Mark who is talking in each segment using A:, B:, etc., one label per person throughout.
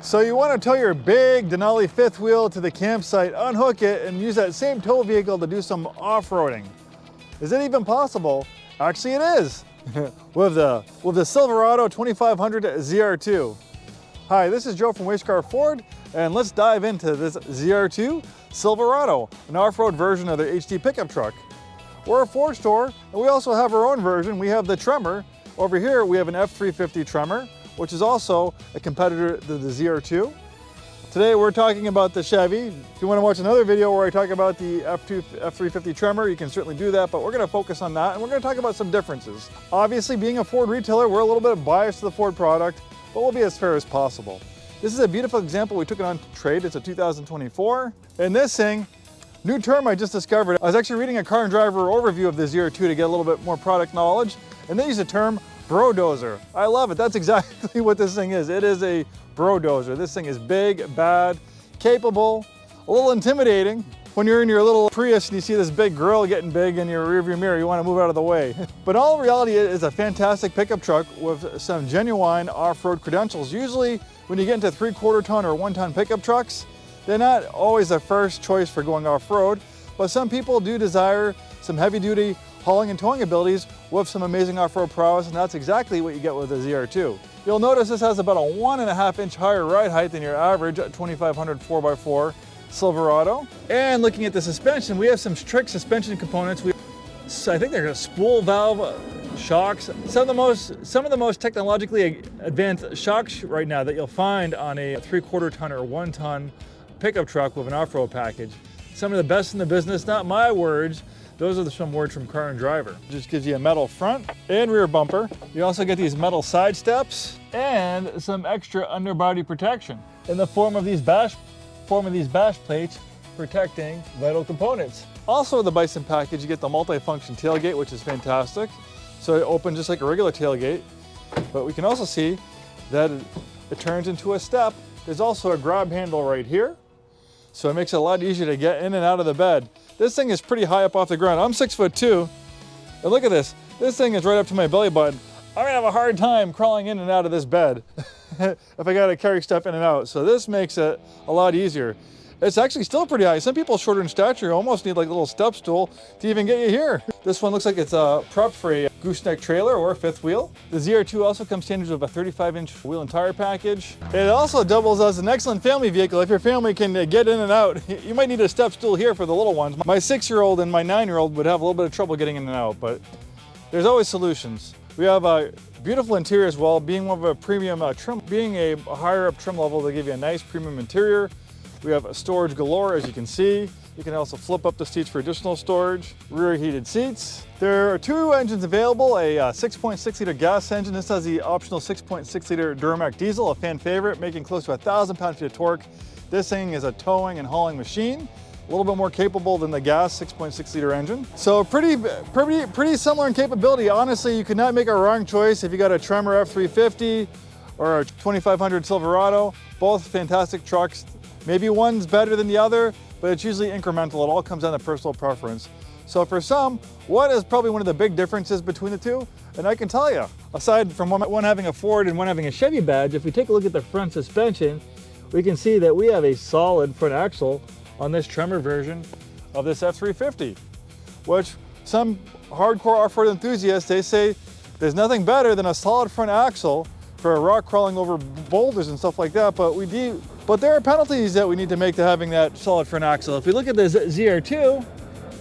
A: So you want to tow your big Denali fifth wheel to the campsite, unhook it, and use that same tow vehicle to do some off-roading. Is it even possible? Actually, it is. with the Silverado 2500 ZR2. Hi, this is Joe from Way Scarff Ford, and let's dive into this ZR2 Silverado, an off-road version of their HD pickup truck. We're a Ford store, and we also have our own version. We have the Tremor. Over here, we have an F350 Tremor, which is also a competitor to the ZR2. Today we're talking about the Chevy. If you want to watch another video where I talk about the F350 Tremor, you can certainly do that, but we're going to focus on that and we're going to talk about some differences. Obviously, being a Ford retailer, we're a little bit biased to the Ford product, but we'll be as fair as possible. This is a beautiful example. We took it on trade. It's a 2024. And this thing, new term I just discovered. I was actually reading a car and driver overview of the ZR2 to get a little bit more product knowledge, and they use the term bro-dozer. I love it. That's exactly what this thing is. It is a bro-dozer. This thing is big, bad, capable, a little intimidating. When you're in your little Prius and you see this big grill getting big in your rearview mirror, you want to move out of the way. But all reality is a fantastic pickup truck with some genuine off-road credentials. Usually when you get into 3/4 ton or 1 ton pickup trucks, they're not always the first choice for going off-road, but some people do desire some heavy-duty hauling and towing abilities with some amazing off-road prowess, and that's exactly what you get with the ZR2. You'll notice this has about a 1.5 inch higher ride height than your average 2500 4x4 Silverado. And looking at the suspension, we have some strict suspension components. I think they're spool valve shocks. Some of the most technologically advanced shocks right now that you'll find on a 3/4 ton or 1 ton pickup truck with an off-road package. Some of the best in the business, not my words. Those are some words from Car and Driver. Just gives you a metal front and rear bumper. You also get these metal side steps and some extra underbody protection in the form of these bash plates protecting vital components. Also in the Bison package, you get the multi-function tailgate, which is fantastic. So it opens just like a regular tailgate, but we can also see that it turns into a step. There's also a grab handle right here, so it makes it a lot easier to get in and out of the bed. This thing is pretty high up off the ground. I'm 6'2", and look at this. This thing is right up to my belly button. I'm gonna have a hard time crawling in and out of this bed if I gotta carry stuff in and out. So this makes it a lot easier. It's actually still pretty high. Some people shorter in stature almost need like a little step stool to even get you here. This one looks like it's prepped for a gooseneck trailer or a fifth wheel. The ZR2 also comes standard with a 35-inch wheel and tire package. It also doubles as an excellent family vehicle. If your family can get in and out, you might need a step stool here for the little ones. My 6-year-old and my 9-year-old would have a little bit of trouble getting in and out, but there's always solutions. We have a beautiful interior as well. Being one of a premium trim, being a higher up trim level, they give you a nice premium interior. We have storage galore, as you can see. You can also flip up the seats for additional storage. Rear heated seats. There are 2 engines available, a 6.6 liter gas engine. This has the optional 6.6 liter Duramax diesel, a fan favorite, making close to 1,000 pound-feet of torque. This thing is a towing and hauling machine. A little bit more capable than the gas 6.6 liter engine. So pretty similar in capability. Honestly, you could not make a wrong choice if you got a Tremor F350 or a 2500 Silverado. Both fantastic trucks. Maybe one's better than the other, but it's usually incremental. It all comes down to personal preference. So for some, what is probably one of the big differences between the two? And I can tell you, aside from one having a Ford and one having a Chevy badge, if we take a look at the front suspension, we can see that we have a solid front axle on this Tremor version of this F350, which some hardcore off-road enthusiasts, they say there's nothing better than a solid front axle for a rock crawling over boulders and stuff like that, but there are penalties that we need to make to having that solid front axle. If we look at this ZR2,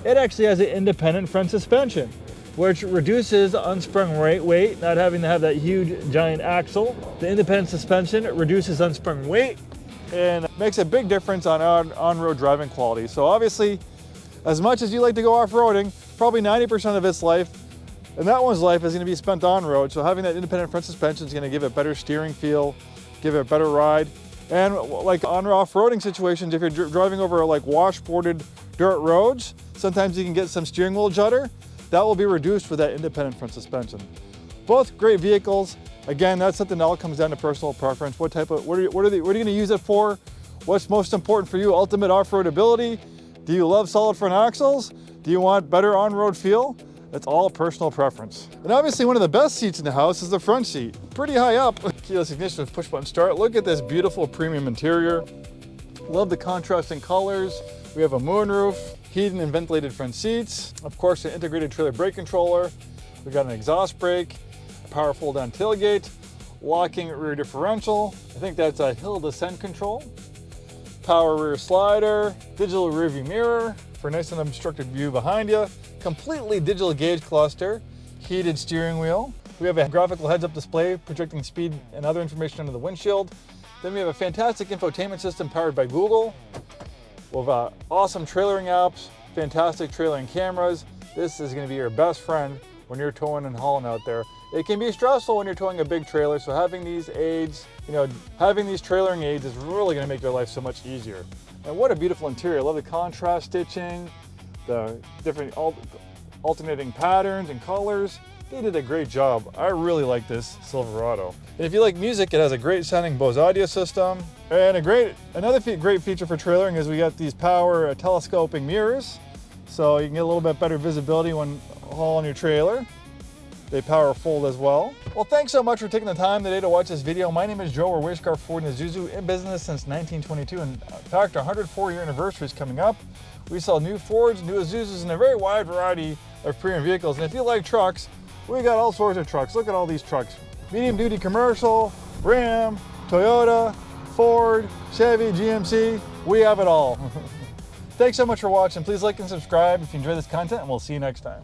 A: it actually has an independent front suspension, which reduces unsprung weight, not having to have that huge giant axle. The independent suspension reduces unsprung weight and makes a big difference on on-road driving quality. So obviously, as much as you like to go off-roading, probably 90% of its life, and that one's life is gonna be spent on-road. So having that independent front suspension is gonna give it better steering feel, give it a better ride. And like on off-roading situations, if you're driving over like washboarded dirt roads, sometimes you can get some steering wheel judder. That will be reduced with that independent front suspension. Both great vehicles. Again, that's something that all comes down to personal preference. What are you gonna use it for? What's most important for you? Ultimate off-road ability? Do you love solid front axles? Do you want better on-road feel? That's all personal preference. And obviously one of the best seats in the house is the front seat. Pretty high up. Keyless ignition with push button start. Look at this beautiful premium interior. Love the contrasting colors. We have a moonroof, heated and ventilated front seats. Of course, an integrated trailer brake controller. We got an exhaust brake, a power fold down tailgate, locking rear differential. I think that's a hill descent control. Power rear slider, digital rear view mirror for a nice unobstructed view behind you. Completely digital gauge cluster, heated steering wheel. We have a graphical heads-up display projecting speed and other information under the windshield. Then we have a fantastic infotainment system powered by Google. We have awesome trailering apps, fantastic trailering cameras. This is going to be your best friend when you're towing and hauling out there. It can be stressful when you're towing a big trailer, so having these aids, having these trailering aids is really going to make your life so much easier. And what a beautiful interior. I love the contrast stitching, the different alternating patterns and colors. They did a great job. I really like this Silverado. And if you like music, it has a great sounding Bose audio system. And another great feature for trailering is we got these power telescoping mirrors. So you can get a little bit better visibility when hauling your trailer. They power fold as well. Well, thanks so much for taking the time today to watch this video. My name is Joe. We're Way Scarff Ford and Isuzu, in business since 1922. And in fact, our 104-year anniversary is coming up. We sell new Fords, new Isuzus, and a very wide variety of premium vehicles. And if you like trucks, we got all sorts of trucks. Look at all these trucks. Medium duty commercial, Ram, Toyota, Ford, Chevy, GMC. We have it all. Thanks so much for watching. Please like and subscribe if you enjoy this content, and we'll see you next time.